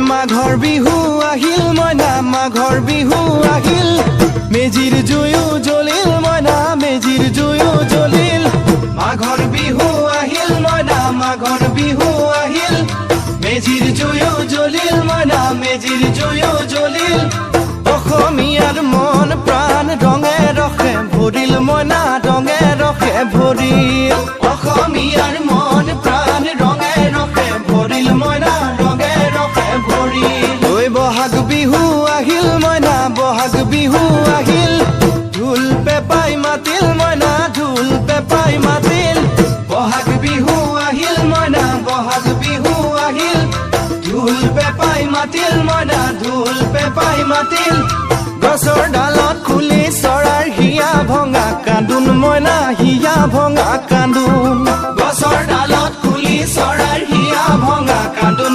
মাঘৰ বিহু আহিল মইনা মাঘৰ বিহু আহিল মেজিৰ জুয়ো জ্বলিল মইনা মেজিৰ জুয়ো জ্বলিল মাঘৰ বিহু আহিল মইনা মাঘৰ বিহু আহিল মেজিৰ জুয়ো জ্বলিল মইনা মেজিৰ জুয়ো জ্বলিল অসমীয়াৰ মন প্ৰাণ ৰঙে ৰখে ভৰিল মইনা ৰঙে ৰখে ভৰিল অসমীয়াৰ মন প্ৰাণ ৰঙে ৰখে ভৰিল মইনা ৰঙে ৰখে ভৰিল ঐ বহাগ বিহু আহিল মইনা বহাগ বিহু আহিল ঢোল পেপাই মাতিল মইনা ঢোল পেপাই মাতিল বহাগ বিহু আহিল মইনা বহাগ বিহু আহিল ঢোল পেপাই মাতিল মইনা ঢোল পেপাই মাতিল গছৰ ডালত খুলি চৰাৰ হিয়া ভঙা কান্দোন মইনা হিয়া ভঙা কান্দোন গছৰ ডালত খুলি চৰাৰ হিয়া ভঙা কান্দোন